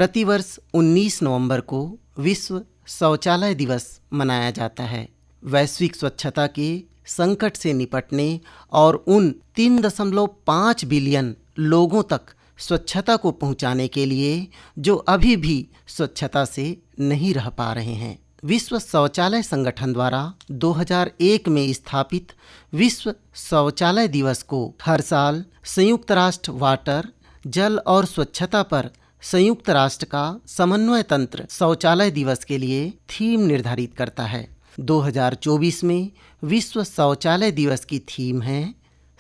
प्रतिवर्ष 19 नवंबर को विश्व शौचालय दिवस मनाया जाता है। वैश्विक स्वच्छता के संकट से निपटने और उन 3.5 बिलियन लोगों तक स्वच्छता को पहुंचाने के लिए जो अभी भी स्वच्छता से नहीं रह पा रहे हैं। विश्व शौचालय संगठन द्वारा 2001 में स्थापित विश्व शौचालय दिवस को हर साल संयुक्त राष्ट्र वाटर, जल और स्वच्छता पर संयुक्त राष्ट्र का समन्वय तंत्र शौचालय दिवस के लिए थीम निर्धारित करता है। 2024 में विश्व शौचालय दिवस की थीम है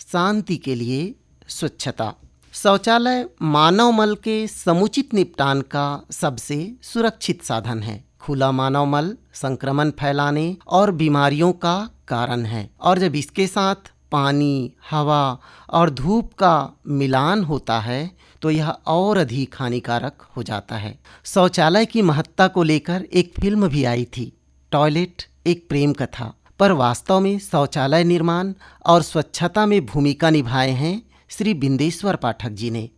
शांति के लिए स्वच्छता। शौचालय मानव मल के समुचित निपटान का सबसे सुरक्षित साधन है। खुला मानव मल संक्रमण फैलाने और बीमारियों का कारण है, और जब इसके साथ पानी, हवा और धूप का मिलान होता है तो यह और अधिक हानिकारक हो जाता है। शौचालय की महत्ता को लेकर एक फिल्म भी आई थी, टॉयलेट एक प्रेम कथा, पर वास्तव में शौचालय निर्माण और स्वच्छता में भूमिका निभाए हैं श्री बिंदेश्वर पाठक जी ने।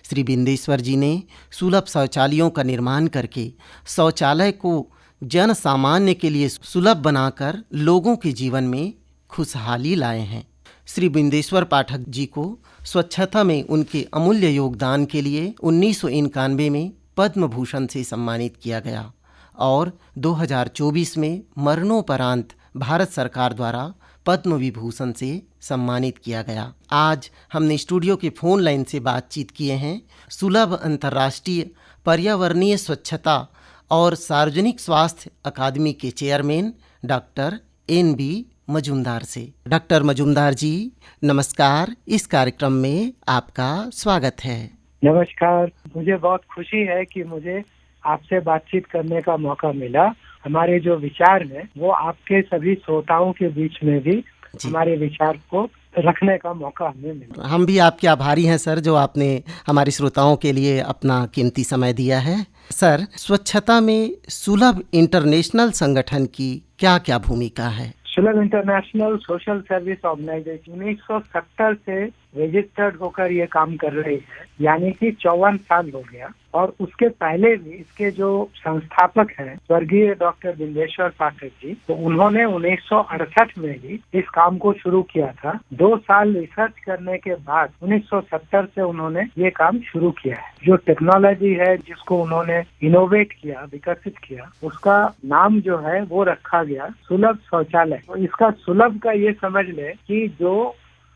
श्री बिंदेश्वर जी ने सुलभ शौचालयों का निर्माण करके शौचालय को जन सामान्य के लिए सुलभ बनाकर लोगों के जीवन में खुशहाली लाए हैं। श्री बिंदेश्वर पाठक जी को स्वच्छता में उनके अमूल्य योगदान के लिए 1991 में पद्म भूषण से सम्मानित किया गया और 2024 में मरणोपरांत भारत सरकार द्वारा पद्म विभूषण से सम्मानित किया गया। आज हमने स्टूडियो के फोन लाइन से बातचीत किए हैं सुलभ अंतर्राष्ट्रीय पर्यावरणीय स्वच्छता और सार्वजनिक स्वास्थ्य अकादमी के चेयरमैन डॉक्टर NB मजूमदार से। डॉक्टर मजूमदार जी नमस्कार, इस कार्यक्रम में आपका स्वागत है। नमस्कार, मुझे बहुत खुशी है कि मुझे आपसे बातचीत करने का मौका मिला। हमारे जो विचार हैं वो आपके सभी श्रोताओं के बीच में भी हमारे विचार को रखने का मौका हमें मिला। हम भी आपके आभारी हैं सर, जो आपने हमारे श्रोताओं के लिए अपना कीमती समय दिया है। सर, स्वच्छता में सुलभ इंटरनेशनल संगठन की क्या क्या भूमिका है? सुलभ इंटरनेशनल सोशल सर्विस ऑर्गेनाइजेशन 1970 से रजिस्टर्ड होकर ये काम कर रही है, यानी कि 54 साल हो गया। और उसके पहले भी इसके जो संस्थापक हैं स्वर्गीय डॉक्टर बिंदेश्वर पाठक जी, तो उन्होंने 1968 में ही इस काम को शुरू किया था। 2 साल रिसर्च करने के बाद 1970 से उन्होंने ये काम शुरू किया है। जो टेक्नोलॉजी है जिसको उन्होंने इनोवेट किया, विकसित किया, उसका नाम जो है वो रखा गया सुलभ शौचालय। तो इसका सुलभ का ये समझ ले कि जो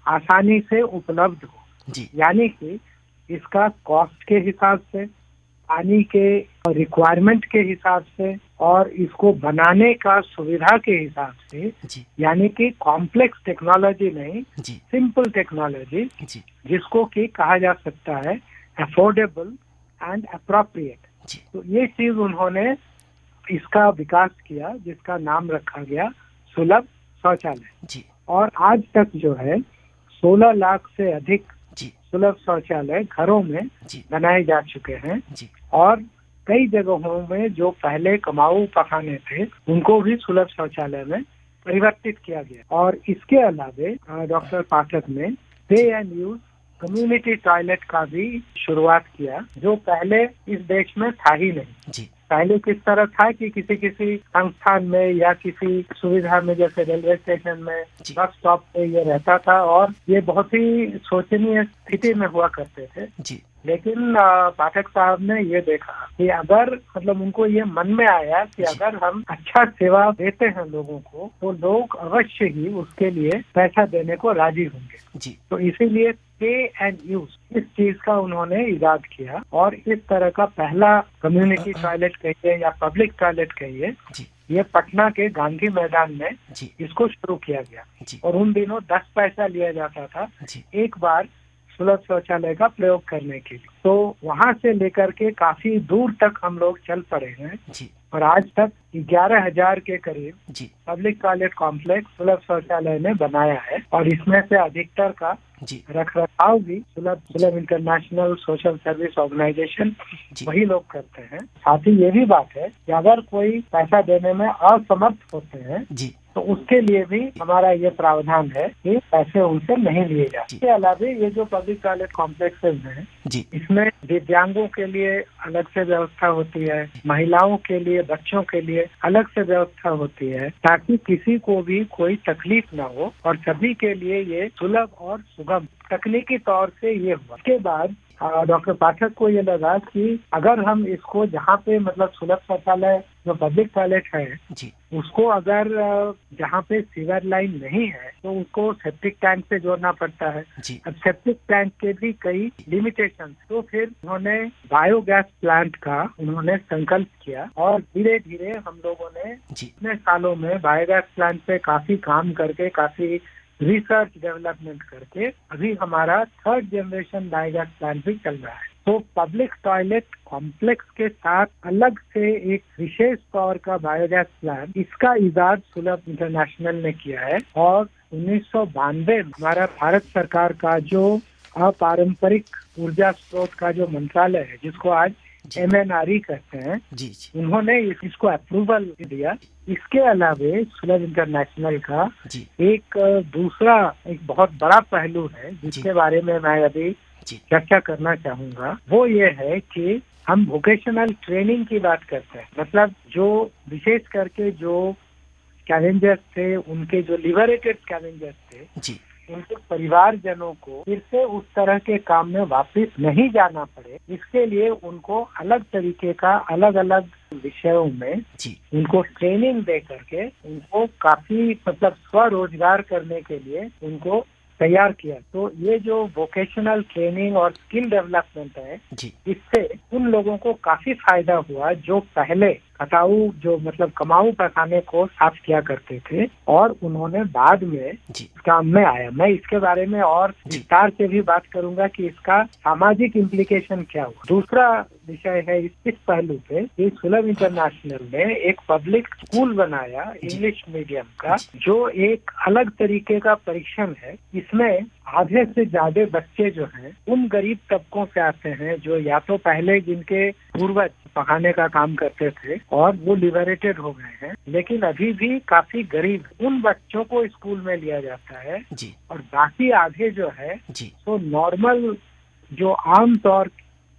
आसानी से उपलब्ध हो, यानी कि इसका कॉस्ट के हिसाब से, पानी के रिक्वायरमेंट के हिसाब से और इसको बनाने का सुविधा के हिसाब से, यानी कि कॉम्प्लेक्स टेक्नोलॉजी नहीं, सिंपल टेक्नोलॉजी जिसको कि कहा जा सकता है अफोर्डेबल एंड अप्रोप्रिएट। तो ये चीज उन्होंने इसका विकास किया जिसका नाम रखा गया सुलभ शौचालय। और आज तक जो है 16 लाख से अधिक सुलभ शौचालय घरों में बनाए जा चुके हैं और कई जगहों में जो पहले कमाऊ पखाने थे उनको भी सुलभ शौचालय में परिवर्तित किया गया। और इसके अलावे डॉक्टर पाठक ने पे एंड यूज कम्युनिटी टॉयलेट का भी शुरुआत किया, जो पहले इस देश में था ही नहीं। पहले किस तरह था कि किसी संस्थान में या किसी सुविधा में, जैसे रेलवे स्टेशन में, बस स्टॉप पे ये रहता था और ये बहुत ही शोचनीय स्थिति में हुआ करते थे। लेकिन पाठक साहब ने ये देखा कि अगर मतलब उनको ये मन में आया कि अगर हम अच्छा सेवा देते हैं लोगों को तो लोग अवश्य ही उसके लिए पैसा देने को राजी होंगे। तो इसीलिए पे एंड यूज इस चीज का उन्होंने इजाद किया और इस तरह का पहला कम्युनिटी टॉयलेट कहिए या पब्लिक टॉयलेट कहिए, ये पटना के गांधी मैदान में इसको शुरू किया गया। और उन दिनों 10 पैसा लिया जाता था एक बार सुलभ शौचालय का प्रयोग करने के लिए। तो वहां से लेकर के काफी दूर तक हम लोग चल पड़े हैं और आज तक 11,000 के करीब जी पब्लिक टॉयलेट कॉम्प्लेक्स सुलभ शौचालय ने बनाया है और इसमें से अधिकतर का जी रखरखाव भी सुलभ इंटरनेशनल सोशल सर्विस ऑर्गेनाइजेशन जी वही लोग करते हैं। साथ ही ये भी बात है कि अगर कोई पैसा देने में असमर्थ होते हैं जी तो उसके लिए भी हमारा ये प्रावधान है कि पैसे उनसे नहीं लिए जाते। इसके अलावा ये जो पब्लिक टॉयलेट कॉम्प्लेक्सेस हैं जी इसमें दिव्यांगों के लिए अलग से व्यवस्था होती है, महिलाओं के लिए, बच्चों के लिए अलग से व्यवस्था होती है, ताकि किसी को भी कोई तकलीफ ना हो और सभी के लिए ये सुलभ और सुगम तकनीकी तौर से ये हुआ। इसके बाद डॉक्टर पाठक को ये लगा कि अगर हम इसको जहाँ पे मतलब सुलभ शौचालय जो पब्लिक टॉयलेट है जी उसको अगर जहाँ पे सीवर लाइन नहीं है तो उसको सेप्टिक टैंक से जोड़ना पड़ता है। जी अब सेप्टिक टैंक के भी कई लिमिटेशन, तो फिर उन्होंने बायोगैस प्लांट का उन्होंने संकल्प किया और धीरे धीरे हम लोगों ने जी इतने सालों में बायोगैस प्लांट पे काफी काम करके, काफी रिसर्च डेवलपमेंट करके अभी हमारा 3rd जनरेशन बायोगैस प्लांट भी चल रहा है। तो पब्लिक टॉयलेट कॉम्प्लेक्स के साथ अलग से एक विशेष तौर का बायोगैस प्लांट, इसका इजाद सुलभ इंटरनेशनल ने किया है और 1992 में हमारा भारत सरकार का जो अपारंपरिक ऊर्जा स्रोत का जो मंत्रालय है, जिसको आज MNRE कहते हैं, जी जी उन्होंने इसको अप्रूवल दिया। इसके अलावे सुलभ इंटरनेशनल का जी एक दूसरा एक बहुत बड़ा पहलू है जिसके बारे में मैं अभी जी चर्चा करना चाहूंगा। वो ये है कि हम वोकेशनल ट्रेनिंग की बात करते हैं, मतलब जो विशेष करके जो स्कैवेंजर्स थे, उनके जो लिबरेटेड स्कैवेंजर्स थे, जी उनके परिवारजनों को फिर से उस तरह के काम में वापस नहीं जाना पड़े, इसके लिए उनको अलग तरीके का अलग अलग विषयों में जी उनको ट्रेनिंग दे करके उनको काफी मतलब स्वरोजगार करने के लिए उनको तैयार किया। तो ये जो वोकेशनल ट्रेनिंग और स्किल डेवलपमेंट है, जी इससे उन लोगों को काफी फायदा हुआ जो पहले खटाऊ जो मतलब कमाऊ पैखाने को साफ किया करते थे और उन्होंने बाद में जी काम में आया। मैं इसके बारे में और विस्तार से भी बात करूंगा कि इसका सामाजिक इम्प्लीकेशन क्या हुआ। दूसरा विषय है इस पहलू पे कि सुलभ इंटरनेशनल ने एक पब्लिक स्कूल बनाया इंग्लिश मीडियम का, जो एक अलग तरीके का परीक्षण है। इसमें आधे से ज्यादा बच्चे जो हैं उन गरीब तबकों से आते हैं जो या तो पहले जिनके पूर्वज पकाने का काम करते थे और वो लिबरेटेड हो गए हैं, लेकिन अभी भी काफी गरीब, उन बच्चों को स्कूल में लिया जाता है जी और बाकी आधे जो है जी तो नॉर्मल जो आम तौर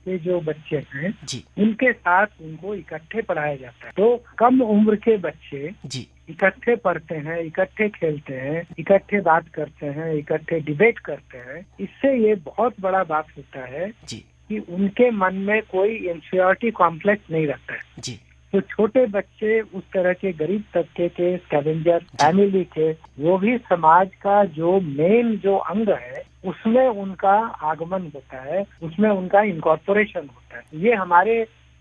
के जो बच्चे हैं जी उनके साथ उनको इकट्ठे पढ़ाया जाता है। तो कम उम्र के बच्चे जी इकट्ठे पढ़ते हैं, इकट्ठे खेलते हैं, इकट्ठे बात करते हैं, इकट्ठे डिबेट करते हैं। इससे ये बहुत बड़ा बात होता है जी कि उनके मन में कोई इंफीरियरिटी कॉम्प्लेक्स नहीं रहता है। जी तो छोटे बच्चे उस तरह के गरीब तबके के स्कैवेंजर फैमिली के, वो भी समाज का जो मेन जो अंग है उसमें उनका आगमन होता है, उसमें उनका इनकॉर्पोरेशन होता है। ये हमारे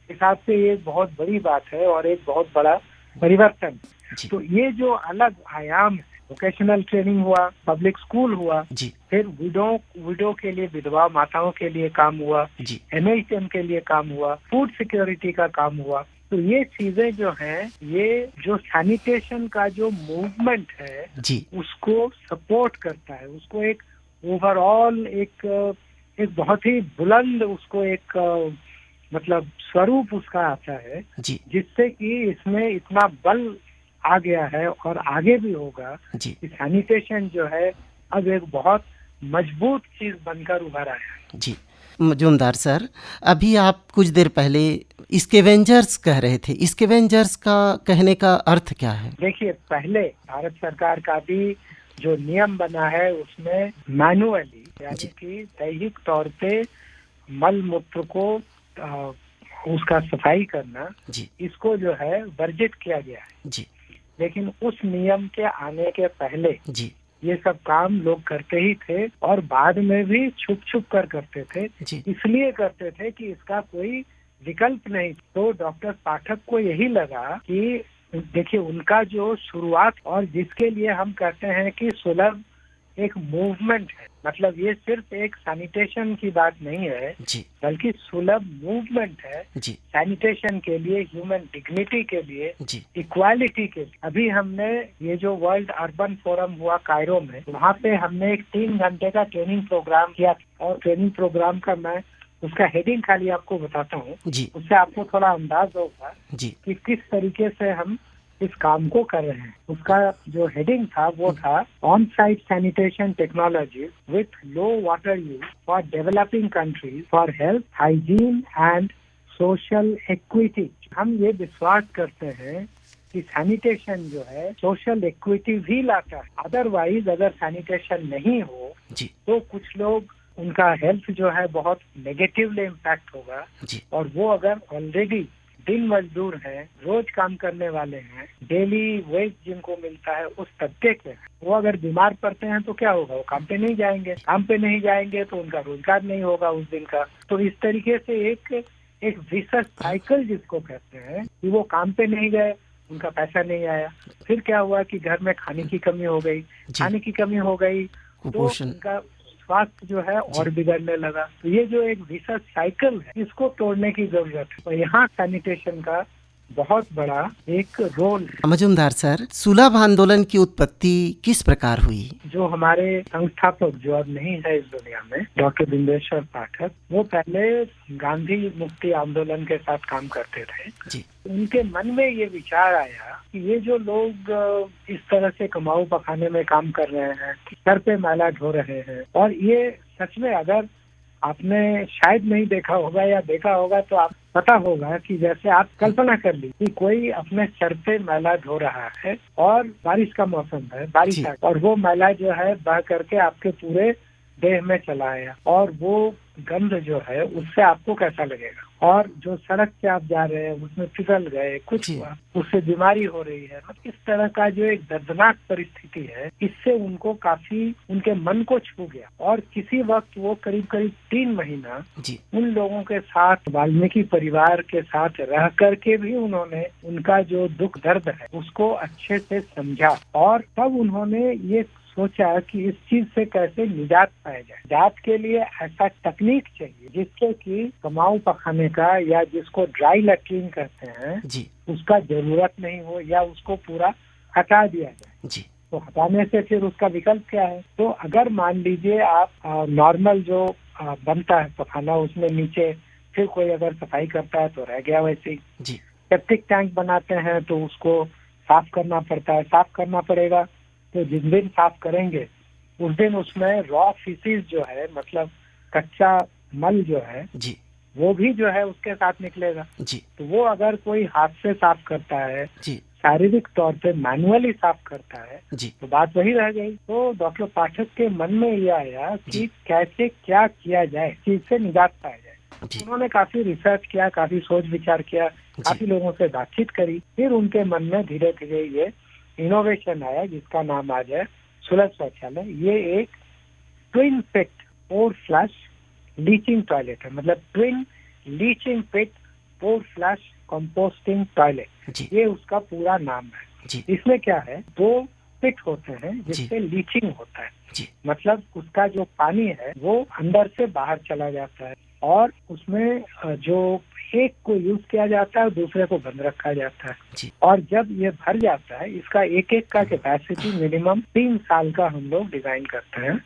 हिसाब से ये बहुत बड़ी बात है और एक बहुत बड़ा परिवर्तन। तो ये जो अलग आयाम है, वोकेशनल ट्रेनिंग हुआ, पब्लिक स्कूल हुआ, फिर विडो के लिए, विधवा माताओं के लिए काम हुआ, MHM के लिए काम हुआ, फूड सिक्योरिटी का काम हुआ। तो ये चीजें जो हैं, ये जो सैनिटेशन का जो मूवमेंट है उसको सपोर्ट करता है, उसको एक ओवरऑल एक बहुत ही बुलंद उसको एक मतलब स्वरूप उसका आता है, जिससे कि इसमें इतना बल आ गया है और आगे भी होगा कि सैनिटेशन जो है अब एक बहुत मजबूत चीज बनकर उभर आया है। जी मजूमदार सर, अभी आप कुछ देर पहले स्कैवेंजर्स कह रहे थे, स्कैवेंजर्स का कहने का अर्थ क्या है? देखिए, पहले भारत सरकार का भी जो नियम बना है उसमें मैनुअली यानी कि दैहिक तौर पे मल मूत्र को उसका सफाई करना, इसको जो है वर्जित किया गया है। लेकिन उस नियम के आने के पहले ये सब काम लोग करते ही थे और बाद में भी छुप छुप कर करते थे। इसलिए करते थे कि इसका कोई विकल्प नहीं। तो डॉक्टर पाठक को यही लगा कि देखिए, उनका जो शुरुआत और जिसके लिए हम कहते हैं कि सुलभ एक मूवमेंट है। मतलब ये सिर्फ एक सैनिटेशन की बात नहीं है, जी बल्कि सुलभ मूवमेंट है जी सैनिटेशन के लिए, ह्यूमन डिग्निटी के लिए, जी इक्वालिटी के लिए। अभी हमने ये जो वर्ल्ड अर्बन फोरम हुआ कायरो में, वहाँ पे हमने एक 3 घंटे का ट्रेनिंग प्रोग्राम किया और ट्रेनिंग प्रोग्राम का मैं उसका हेडिंग खाली आपको बताता हूँ, जी उससे आपको थोड़ा अंदाज होगा जी कि किस तरीके से हम इस काम को कर रहे हैं। उसका जो हेडिंग था वो था on site sanitation technology with low water use for developing countries for health, hygiene and social equity. हम ये विश्वास करते हैं कि सैनिटेशन जो है सोशल इक्विटी भी लाता है। अदरवाइज अगर सैनिटेशन नहीं हो जी तो कुछ लोग, उनका हेल्थ जो है बहुत नेगेटिवली इम्पैक्ट होगा। जी और वो अगर ऑलरेडी दिन मजदूर हैं, रोज काम करने वाले हैं, डेली वेज जिनको मिलता है उस तबके के, वो अगर बीमार पड़ते हैं तो क्या होगा? वो काम पे नहीं जाएंगे, काम पे नहीं जाएंगे तो उनका रोजगार नहीं होगा उस दिन का। तो इस तरीके से एक विशेष साइकिल जिसको कहते हैं कि वो काम पे नहीं गए, उनका पैसा नहीं आया, फिर क्या हुआ कि घर में खाने की कमी हो गई, खाने की कमी हो गई तो कुपोषण। उनका स्वास्थ्य जो है और बिगड़ने लगा। तो ये जो एक विशेष साइकिल है, इसको तोड़ने की जरूरत है। तो यहाँ सैनिटेशन का बहुत बड़ा एक रोल है। मजूमदार सर, सुलभ आंदोलन की उत्पत्ति किस प्रकार हुई? जो हमारे संस्थापक जो अब नहीं है इस दुनिया में, डॉक्टर बिंदेश्वर पाठक, वो पहले गांधी मुक्ति आंदोलन के साथ काम करते थे जी उनके मन में ये विचार आया कि ये जो लोग इस तरह से कमाऊ पखाने में काम कर रहे हैं, सर पे मैला ढो रहे हैं, और ये सच में अगर आपने शायद नहीं देखा होगा या देखा होगा तो आप पता होगा कि जैसे आप कल्पना कर ली कि कोई अपने सर पे मैला ढो रहा है और बारिश का मौसम है, बारिश आ, और वो मैला जो है बह करके आपके पूरे देह में चला आया, और वो गंध जो है उससे आपको कैसा लगेगा? और जो सड़क से आप जा रहे हैं उसमें फिसल गए, कुछ हुआ, उससे बीमारी हो रही है। इस तरह का जो एक दर्दनाक परिस्थिति है, इससे उनको काफी उनके मन को छू गया। और किसी वक्त वो करीब करीब 3 महीना उन लोगों के साथ, वाल्मीकि परिवार के साथ रह करके भी उन्होंने उनका जो दुख दर्द है उसको अच्छे से समझा, और तब उन्होंने ये सोचा कि इस चीज से कैसे निजात पाया जाए। निजात के लिए ऐसा तकनीक चाहिए जिससे कि कमाऊ पखाने का, या जिसको ड्राई लैट्रिन कहते हैं, उसका जरूरत नहीं हो, या उसको पूरा हटा दिया जाए। तो हटाने से फिर उसका विकल्प क्या है? तो अगर मान लीजिए आप नॉर्मल जो बनता है पखाना, उसमें नीचे फिर कोई अगर सफाई करता है तो रह गया वैसे ही। सेप्टिक टैंक बनाते हैं तो उसको साफ करना पड़ता है, साफ करना पड़ेगा। तो जिस दिन साफ करेंगे उस दिन उसमें रॉ फीसिस जो है, मतलब कच्चा मल जो है, वो भी जो है उसके साथ निकलेगा। तो वो अगर कोई हाथ से साफ करता है, शारीरिक तौर पे मैनुअली साफ करता है, तो बात वही रह गई। तो डॉक्टर पाठक के मन में ये आया कि कैसे क्या किया जाए, चीज से निजात पाया जाए। उन्होंने काफी रिसर्च किया, काफी सोच विचार किया, काफी लोगों से बातचीत करी। फिर उनके मन में धीरे धीरे ये इनोवेशन आया जिसका नाम आज है सुलभ शौचालय। ये एक ट्विन पिट पोर फ्लश लीचिंग टॉयलेट है, मतलब ट्विन लीचिंग पिट पोर फ्लश कंपोस्टिंग टॉयलेट, ये उसका पूरा नाम है। इसमें क्या है, 2 पिट होते हैं जिससे लीचिंग होता है, मतलब उसका जो पानी है वो अंदर से बाहर चला जाता है, और उसमें जो एक को यूज किया जाता है दूसरे को बंद रखा जाता है। और जब ये भर जाता है, इसका एक एक का कैपेसिटी मिनिमम 3 साल का हम लोग डिजाइन करते हैं।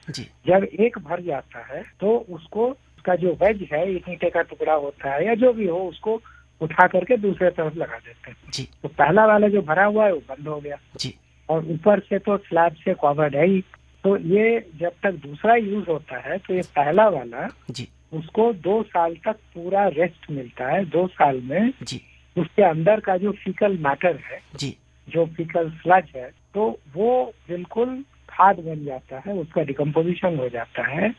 जब एक भर जाता है तो उसको, उसका जो वेज है, ईंटे का टुकड़ा होता है या जो भी हो, उसको उठा करके दूसरे तरफ लगा देते हैं। तो पहला वाला जो भरा हुआ है वो बंद हो गया, और ऊपर से तो स्लैब से कवर्ड है ही। तो ये जब तक दूसरा यूज होता है तो ये पहला वाला उसको 2 साल तक पूरा रेस्ट मिलता है। 2 साल में उसके अंदर का जो फीकल मैटर है, जो फीकल स्लज है, तो वो बिल्कुल खाद बन जाता है, उसका डिकम्पोजिशन हो जाता है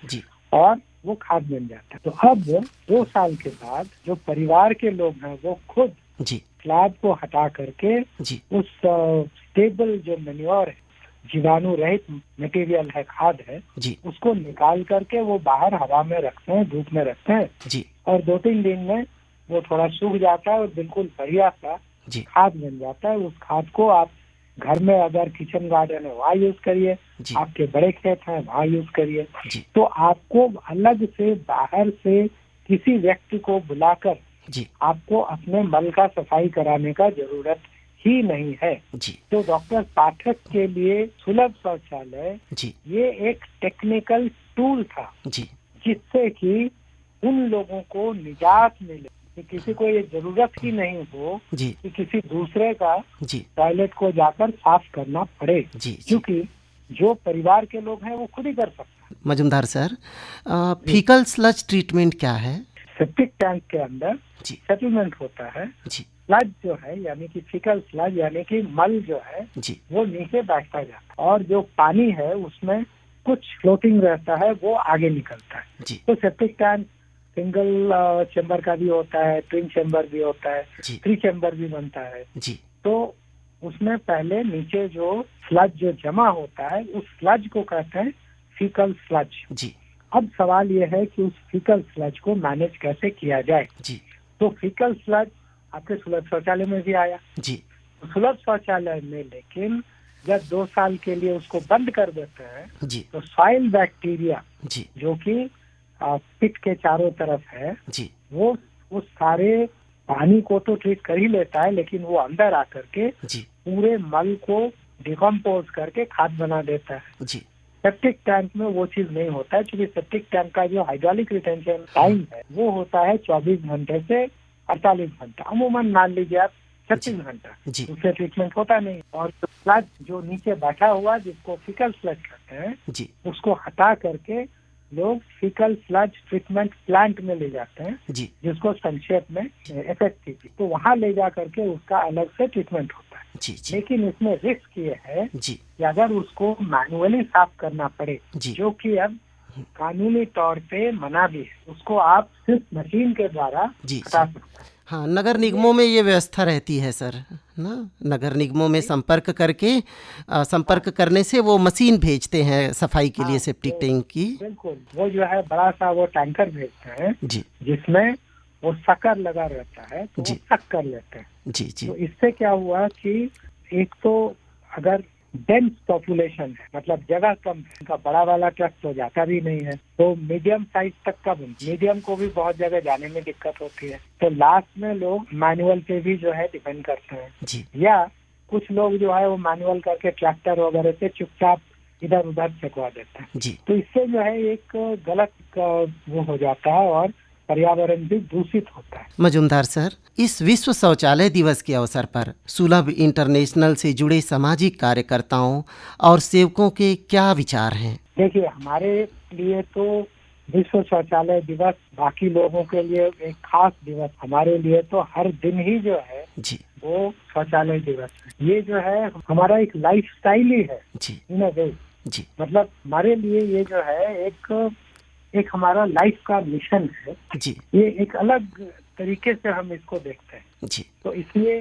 और वो खाद बन जाता है। तो अब 2 साल के बाद जो परिवार के लोग हैं वो खुद स्लैब को हटा करके उस स्टेबल जो मैन्योर है, जीवाणु रहित मटेरियल है, खाद है, उसको निकाल करके वो बाहर हवा में रखते हैं, धूप में रखते हैं, और 2-3 दिन में वो थोड़ा सूख जाता है और बिल्कुल बढ़िया सा खाद बन जाता है। उस खाद को आप घर में अगर किचन गार्डन है वहाँ यूज करिए, जी आपके बड़े खेत हैं वहाँ यूज करिए। जी तो आपको अलग से बाहर से किसी व्यक्ति को बुलाकर जी आपको अपने मल का सफाई कराने का जरूरत ही नहीं है। जी तो डॉक्टर पाठक के लिए सुलभ शौचालय जी ये एक टेक्निकल टूल था, जी जिससे कि उन लोगों को निजात मिले कि किसी को ये जरूरत ही नहीं हो जी कि किसी दूसरे का जी टॉयलेट को जाकर साफ करना पड़े, जी जी क्योंकि जो परिवार के लोग हैं वो खुद ही कर सकते हैं। Majumdar sir, faecal sludge treatment क्या है? सेप्टिक टैंक के अंदर जी सेटलमेंट होता है। जी स्लज जो है यानी कि फीकल स्लज यानी कि मल जो है जी वो नीचे बैठता जाता है और जो पानी है उसमें कुछ फ्लोटिंग रहता है, वो आगे निकलता है। जी तो सेप्टिक टैंक सिंगल चेम्बर का भी होता है, ट्विन चेम्बर भी होता है, जी 3 चेम्बर भी बनता है। जी तो उसमें पहले नीचे जो स्लज जो जमा होता है उस स्लज को कहते हैं फीकल स्लज। जी अब सवाल यह है कि उस फीकल स्लज को मैनेज कैसे किया जाए। जी तो फीकल स्लज आपके सुलभ शौचालय में भी आया। जी तो सुलभ शौचालय में लेकिन जब 2 साल के लिए उसको बंद कर देते हैं जी तो सॉइल बैक्टीरिया जी जो कि पिट के चारों तरफ है जी वो उस सारे पानी को तो ट्रीट कर ही लेता है, लेकिन वो अंदर आकर के जी पूरे मल को डिकम्पोज करके खाद बना देता है। जी सेप्टिक टैंक में वो चीज नहीं होता है, क्योंकि सेप्टिक टैंक का जो हाइड्रोलिक रिटेंशन टाइम है वो होता है 24 घंटे से 48 घंटा, अमूमन मान लीजिए आप 36 घंटा। जी उससे ट्रीटमेंट होता नहीं। और जो स्लज जो नीचे बैठा हुआ जिसको फीकल स्लज कहते हैं जी उसको हटा करके लोग फीकल स्लज ट्रीटमेंट प्लांट में ले जाते हैं, जी जिसको संक्षेप में एफएसटीपी, तो वहाँ ले जा करके उसका अलग से ट्रीटमेंट होता है। जी जी लेकिन इसमें रिस्क ये है जी कि अगर उसको मैनुअली साफ करना पड़े, जी जो कि अब कानूनी तौर पे मना भी है, उसको आप सिर्फ मशीन के द्वारा जी हटा सकते हैं। हाँ, नगर निगमों में ये व्यवस्था रहती है सर, ना? नगर निगमों में संपर्क करके संपर्क करने से वो मशीन भेजते हैं सफाई के लिए सेप्टिक टैंक की। बिल्कुल, वो जो है बड़ा सा वो टैंकर भेजते हैं जी जिसमें वो शक्कर लगा रहता है, तो वो जी। सक कर लेते हैं। जी जी तो इससे क्या हुआ कि एक तो अगर डेंस पॉपुलेशन है, मतलब जगह कम है, उनका बड़ा वाला ट्रक तो जाता भी नहीं है, तो मीडियम साइज तक का मीडियम को भी बहुत जगह जाने में दिक्कत होती है। तो लास्ट में लोग मैनुअल पे भी जो है डिपेंड करते हैं, जी या कुछ लोग जो है वो मैनुअल करके ट्रैक्टर वगैरह से चुपचाप इधर उधर फेंकवा देते हैं। जी तो इससे जो है एक गलत वो हो जाता है और पर्यावरण भी दूषित होता है। मजुमदार सर, इस विश्व शौचालय दिवस के अवसर पर सुलभ इंटरनेशनल से जुड़े सामाजिक कार्यकर्ताओं और सेवकों के क्या विचार हैं? देखिए, हमारे लिए तो विश्व शौचालय दिवस बाकी लोगों के लिए एक खास दिवस, हमारे लिए तो हर दिन ही जो है जी वो शौचालय दिवस है। ये जो है हमारा एक लाइफ स्टाइल ही है जी इन अ वे। जी मतलब हमारे लिए ये जो है एक हमारा लाइफ का मिशन है। जी ये एक अलग तरीके से हम इसको देखते हैं। जी तो इसलिए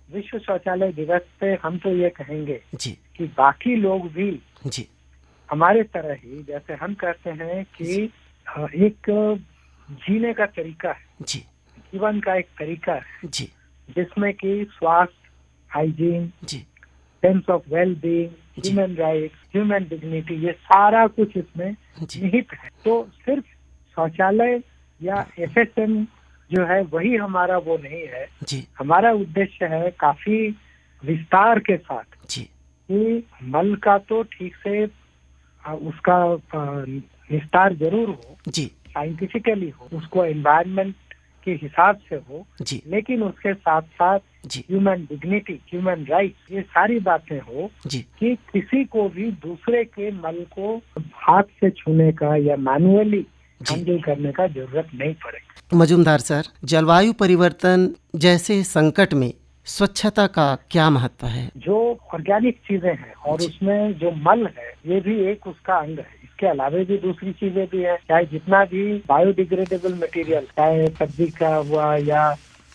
विश्व शौचालय दिवस पे हम तो ये कहेंगे जी कि बाकी लोग भी जी हमारे तरह ही, जैसे हम कहते हैं कि एक जीने का तरीका है, जी जीवन का एक तरीका है, जी जिसमें कि स्वास्थ्य, हाइजीन, जी सेंस ऑफ वेल बीइंग, जी। ह्यूमन राइट्स, ह्यूमन डिग्निटी, ये सारा कुछ इसमें जी निहित है। तो सिर्फ शौचालय या एफएसएम जो है वही हमारा वो नहीं है। जी हमारा उद्देश्य है काफी विस्तार के साथ जी कि मल का तो ठीक से उसका विस्तार जरूर हो, जी साइंटिफिकली हो, उसको एनवायरनमेंट के हिसाब से हो, जी लेकिन उसके साथ साथ जी ह्यूमन डिग्निटी, ह्यूमन राइट्स, ये सारी बातें हो जी कि किसी को भी दूसरे के मल को हाथ से छूने का या मैनुअली हैंडल करने का जरूरत नहीं पड़ेगा। मजुमदार सर, जलवायु परिवर्तन जैसे संकट में स्वच्छता का क्या महत्व है? जो ऑर्गेनिक चीजें हैं और जी। उसमें जो मल है ये भी एक उसका अंग है। इसके अलावा भी दूसरी चीजें भी है, चाहे जितना भी बायोडिग्रेडेबल मटेरियल, चाहे सब्जी का हुआ या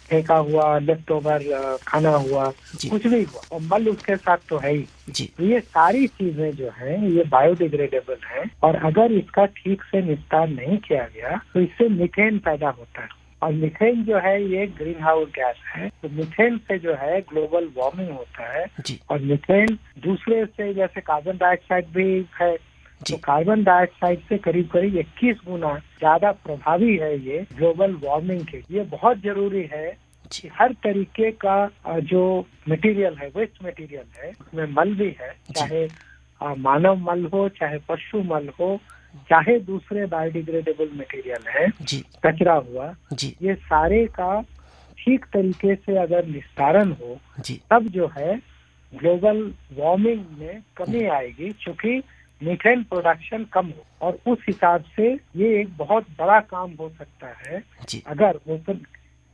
फेंका हुआ लेफ्ट ओवर खाना हुआ, जी। कुछ भी हुआ, और मल उसके साथ तो है ही। जी तो ये सारी चीजें जो हैं ये बायोडिग्रेडेबल हैं, और अगर इसका ठीक से निस्तार नहीं किया गया तो इससे मीथेन पैदा होता है। और मीथेन जो है ये ग्रीन हाउस गैस है। तो मीथेन से जो है ग्लोबल वार्मिंग होता है। जी और मीथेन दूसरे से जैसे कार्बन डाइऑक्साइड भी है, जी तो कार्बन डाइऑक्साइड से करीब करीब 21 गुना ज्यादा प्रभावी है ये ग्लोबल वार्मिंग के। ये बहुत जरूरी है कि हर तरीके का जो मटेरियल है, वेस्ट मटेरियल है, उसमें मल भी है, चाहे मानव मल हो, चाहे पशु मल हो, चाहे दूसरे बायोडिग्रेडेबल मटेरियल है, जी कचरा हुआ, जी ये सारे का ठीक तरीके से अगर निस्तारण हो जी तब जो है ग्लोबल वार्मिंग में कमी आएगी, क्योंकि मीथेन प्रोडक्शन कम हो। और उस हिसाब से ये एक बहुत बड़ा काम हो सकता है जी अगर ओपन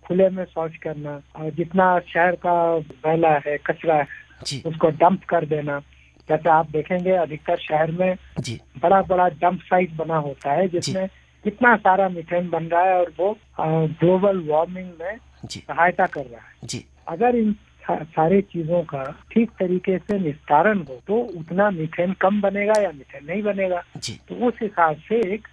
खुले में शौच करना, और जितना शहर का मैला है, कचरा है, जी उसको डंप कर देना। जैसे आप देखेंगे अधिकतर शहर में जी बड़ा बड़ा डंप साइट बना होता है जिसमें कितना सारा मीथेन बन रहा है, और वो ग्लोबल वार्मिंग में जी सहायता कर रहा है। जी अगर इन सारे चीजों का ठीक तरीके से निस्तारण हो तो उतना मीथेन कम बनेगा या मीथेन नहीं बनेगा। जी तो उस हिसाब से एक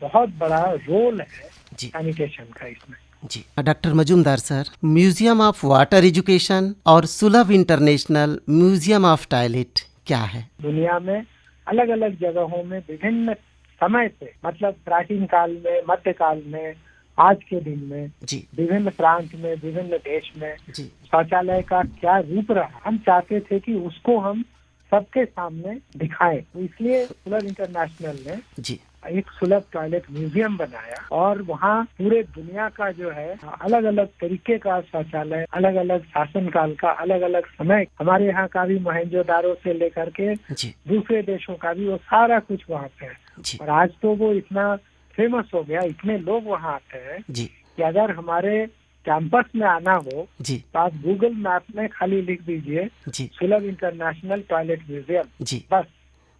बहुत बड़ा रोल है जी सैनिटेशन का इसमें। जी doctor Majumdar sir, museum of water education और Sulabh international museum of toilet क्या है? दुनिया में अलग अलग जगहों में विभिन्न समय से, मतलब प्राचीन काल में, मध्यकाल में, आज के दिन में, जी विभिन्न प्रांत में, विभिन्न देश में जी शौचालय का क्या रूप रहा, हम चाहते थे कि उसको हम सबके सामने दिखाएं। तो इसलिए सुलभ इंटरनेशनल ने जी एक सुलभ टॉयलेट म्यूजियम बनाया, और वहाँ पूरे दुनिया का जो है अलग अलग तरीके का शौचालय, अलग अलग शासन काल का, अलग अलग समय, हमारे यहाँ का भी मोहनजोदारो से लेकर के जी दूसरे देशों का भी, वो सारा कुछ वहाँ पे है। जी और आज तो वो इतना फेमस हो गया, इतने लोग वहाँ आते हैं जी कि अगर हमारे कैंपस में आना हो जी तो आप गूगल मैप में खाली लिख दीजिए जी सुलभ इंटरनेशनल टॉयलेट म्यूजियम, जी बस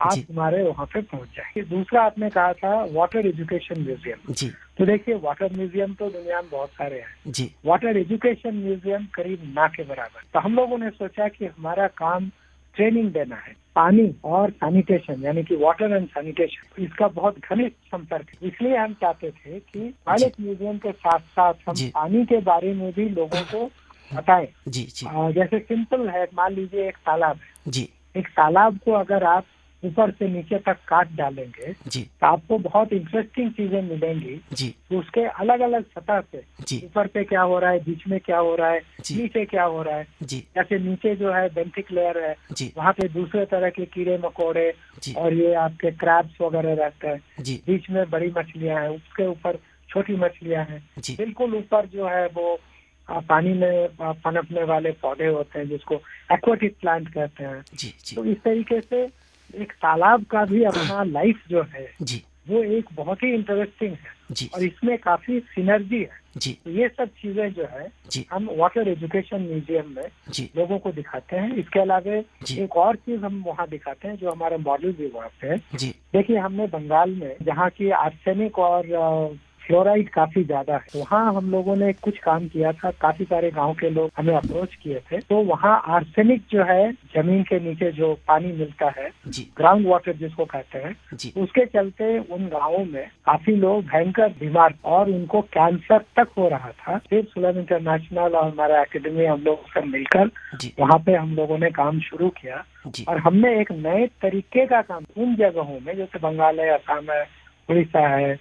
आप जी हमारे वहाँ पे पहुँच जाएंगे। दूसरा आपने कहा था वाटर एजुकेशन म्यूजियम। जी तो देखिए, वाटर म्यूजियम तो दुनिया में बहुत सारे हैं, जी वाटर एजुकेशन म्यूजियम करीब ना के बराबर। तो हम लोगों ने सोचा कि हमारा काम ट्रेनिंग देना है, पानी और सैनिटेशन, यानी कि वाटर एंड सैनिटेशन, इसका बहुत घनिष्ठ संपर्क है। इसलिए हम चाहते थे कि टॉयलेट म्यूजियम के साथ साथ हम जी। पानी के बारे में भी लोगों को बताएं। जी जी जैसे सिंपल है, मान लीजिए एक तालाब है, जी एक तालाब को अगर आप ऊपर से नीचे तक काट डालेंगे जी तो आपको बहुत इंटरेस्टिंग चीजें मिलेंगी। जी तो उसके अलग अलग सतह से जी ऊपर पे क्या हो रहा है, बीच में क्या हो रहा है, जी। नीचे क्या हो रहा है। जी जैसे नीचे जो है बेंथिक लेयर है, जी वहाँ पे दूसरे तरह के कीड़े मकोड़े जी और ये आपके क्रैब्स वगैरह रहते हैं। जी बीच में बड़ी मछलियाँ हैं, उसके ऊपर छोटी मछलियाँ हैं। जी बिल्कुल ऊपर जो है वो पानी में पनपने वाले पौधे होते हैं जिसको एक्वाटिक प्लांट कहते हैं। जी जी तो इस तरीके से एक तालाब का भी अपना लाइफ जो है जी वो एक बहुत ही इंटरेस्टिंग है, जी और इसमें काफी सिनर्जी है। जी तो ये सब चीजें जो है जी हम वाटर एजुकेशन म्यूजियम में जी लोगों को दिखाते हैं। इसके अलावा जी एक और चीज हम वहाँ दिखाते हैं जो हमारा मॉडल भी वहाँ पे है। जी देखिए, हमने बंगाल में जहाँ की आर्सेनिक और फ्लोराइड काफी ज्यादा है, तो वहाँ हम लोगों ने कुछ काम किया था। काफी सारे गांव के लोग हमें अप्रोच किए थे। तो वहाँ आर्सेनिक जो है जमीन के नीचे जो पानी मिलता है, जी ग्राउंड वाटर जिसको कहते हैं, जी उसके चलते उन गांवों में काफी लोग भयंकर बीमार और उनको कैंसर तक हो रहा था। फिर सुलभ इंटरनेशनल और हमारा एकेडमी हम लोग सब मिलकर जी वहाँ पे हम लोगों ने काम शुरू किया, जी और हमने एक नए तरीके का काम उन जगहों में, जैसे बंगाल है, असम है, उड़ीसा है,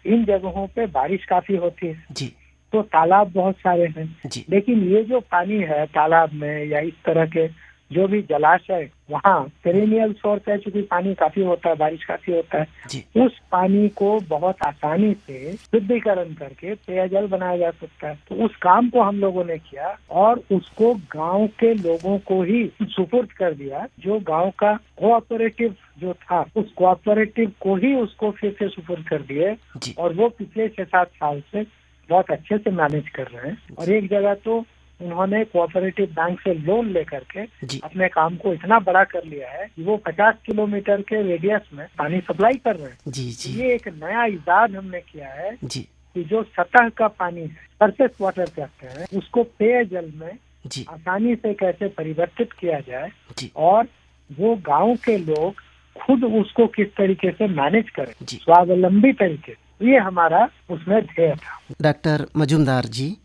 इन जगहों पे बारिश काफी होती है, जी तो तालाब बहुत सारे हैं। जी लेकिन ये जो पानी है तालाब में या इस तरह के जो भी जलाशय, वहाँ पेरिनियल सोर्स है, चूंकि पानी काफी होता है, बारिश काफी होता है, जी उस पानी को बहुत आसानी से शुद्धिकरण करके पेयजल बनाया जा सकता है। तो उस काम को हम लोगों ने किया और उसको गांव के लोगों को ही सुपुर्द कर दिया। जो गांव का कोऑपरेटिव जो था, उस कोऑपरेटिव को ही उसको फिर से सुपुर्द कर दिए, जी और वो पिछले 6-7 साल से बहुत अच्छे से मैनेज कर रहे हैं। और एक जगह तो उन्होंने कोऑपरेटिव बैंक से लोन लेकर के जी अपने काम को इतना बड़ा कर लिया है कि वो 50 किलोमीटर के रेडियस में पानी सप्लाई कर रहे हैं। जी तो जी ये एक नया इजाद हमने किया है जी कि जो सतह का पानी है, सरफेस वाटर कहते हैं, उसको पेयजल में जी आसानी से कैसे परिवर्तित किया जाए, जी और वो गांव के लोग खुद उसको किस तरीके से मैनेज करें, जी स्वावलंबी तरीके से। ये हमारा उसमें ध्येय था। डॉक्टर मजूमदार जी,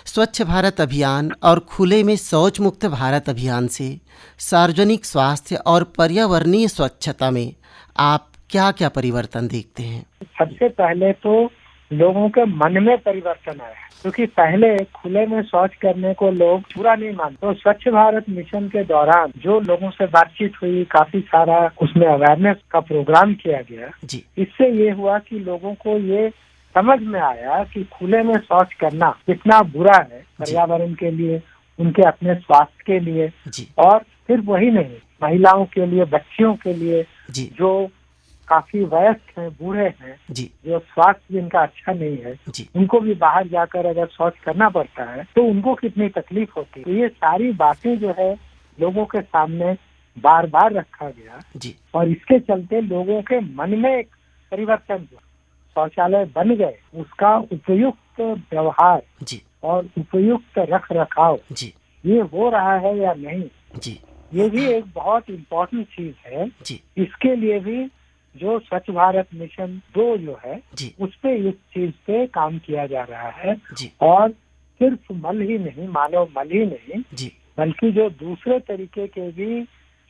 स्वच्छ भारत अभियान और खुले में शौच मुक्त भारत अभियान से सार्वजनिक स्वास्थ्य और पर्यावरणीय स्वच्छता में आप क्या क्या परिवर्तन देखते हैं? सबसे पहले तो लोगों के मन में परिवर्तन आया, क्योंकि पहले खुले में शौच करने को लोग पूरा नहीं मानते। तो स्वच्छ भारत मिशन के दौरान जो लोगों से बातचीत हुई, काफी सारा उसमें अवेयरनेस का प्रोग्राम किया गया जी। इससे ये हुआ कि लोगों को ये समझ में आया कि खुले में शौच करना कितना बुरा है पर्यावरण के लिए, उनके अपने स्वास्थ्य के लिए जी। और सिर्फ वही नहीं, महिलाओं के लिए, बच्चियों के लिए जी। जो काफी वयस्क हैं, बूढ़े हैं, जी। जो स्वास्थ्य जिनका अच्छा नहीं है, जी। उनको भी बाहर जाकर अगर शौच करना पड़ता है तो उनको कितनी तकलीफ होती है। तो ये सारी बातें जो है लोगों के सामने बार बार रखा गया जी। और इसके चलते लोगों के मन में एक परिवर्तन हुआ। शौचालय बन गए, उसका उपयुक्त व्यवहार जी। और उपयुक्त रख रखाव जी। ये हो रहा है या नहीं, जी। ये भी एक बहुत इम्पोर्टेंट चीज है। जी। इसके लिए भी जो स्वच्छ भारत मिशन 2 जो है जी। उस पे इस चीज पे काम किया जा रहा है जी। और सिर्फ मल ही नहीं, मानव मल ही नहीं, जी। बल्कि जो दूसरे तरीके के भी,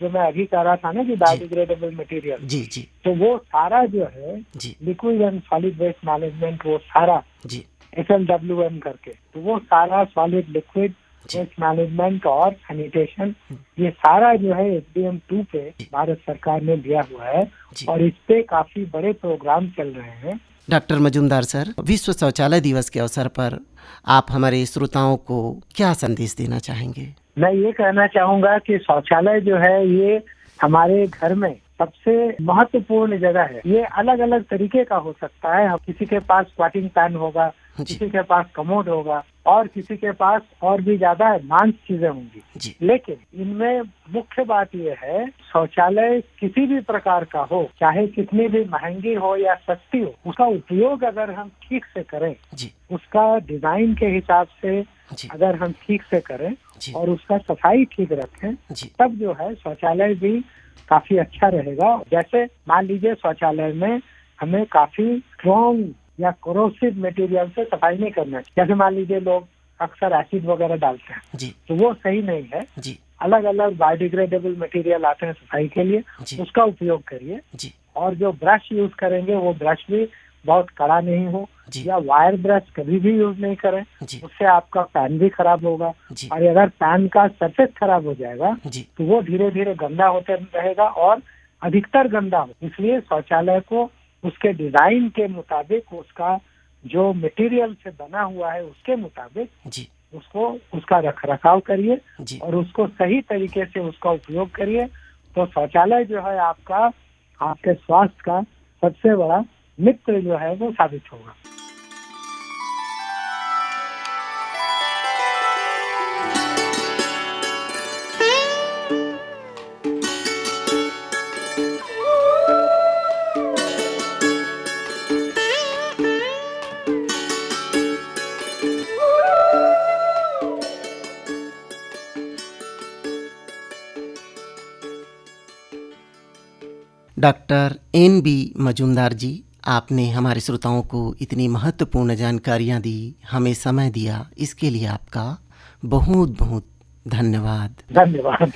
जो मैं अभी कह रहा था ना कि बायोडिग्रेडेबल मटेरियल, जी। जी। तो वो सारा जो है जी। Liquid and solid waste management, वो सारा जी। SLWM करके, तो वो सारा सॉलिड लिक्विड वेस्ट मैनेजमेंट और सैनिटेशन, ये सारा जो है SDM 2 पे भारत सरकार ने दिया हुआ है और इस पे काफी बड़े प्रोग्राम चल रहे हैं। डॉक्टर मजूमदार सर, विश्व शौचालय दिवस के अवसर पर आप हमारे श्रोताओं को क्या संदेश देना चाहेंगे? मैं ये कहना चाहूंगा कि शौचालय जो है ये हमारे घर में सबसे महत्वपूर्ण जगह है। ये अलग अलग तरीके का हो सकता है। किसी के पास स्क्वाटिंग पैन होगा, किसी के पास कमोड होगा और किसी के पास और भी ज्यादा एडवांस चीजें होंगी, लेकिन इनमें मुख्य बात यह है शौचालय किसी भी प्रकार का हो, चाहे कितनी भी महंगी हो या सस्ती हो, उसका उपयोग अगर हम ठीक से करें, उसका डिजाइन के हिसाब से अगर हम ठीक से करें और उसका सफाई ठीक रखें, तब जो है शौचालय भी काफी अच्छा रहेगा। जैसे मान लीजिए शौचालय में हमें काफी स्ट्रॉन्ग या कोरोसिव मटेरियल से सफाई नहीं करना है। जैसे मान लीजिए लोग अक्सर एसिड वगैरह डालते हैं, तो वो सही नहीं है। अलग अलग बायोडिग्रेडेबल मटेरियल आते हैं सफाई के लिए, उसका उपयोग करिए। और जो ब्रश यूज करेंगे वो ब्रश भी बहुत कड़ा नहीं हो, या वायर ब्रश कभी भी यूज नहीं करें, उससे आपका पैन भी खराब होगा। और अगर पैन का सरफेस खराब हो जाएगा तो वो धीरे धीरे गंदा होते रहेगा और अधिकतर गंदा हो। इसलिए शौचालय को उसके डिजाइन के मुताबिक, उसका जो मटेरियल से बना हुआ है उसके मुताबिक उसको, उसका रख रखाव करिए और उसको सही तरीके से उसका उपयोग करिए। तो शौचालय जो है आपका, आपके स्वास्थ्य का सबसे बड़ा मित्र जो है वो साबित होगा। डॉक्टर NB मजूमदार जी, आपने हमारे श्रोताओं को इतनी महत्वपूर्ण जानकारियां दी, हमें समय दिया, इसके लिए आपका बहुत बहुत धन्यवाद। धन्यवाद।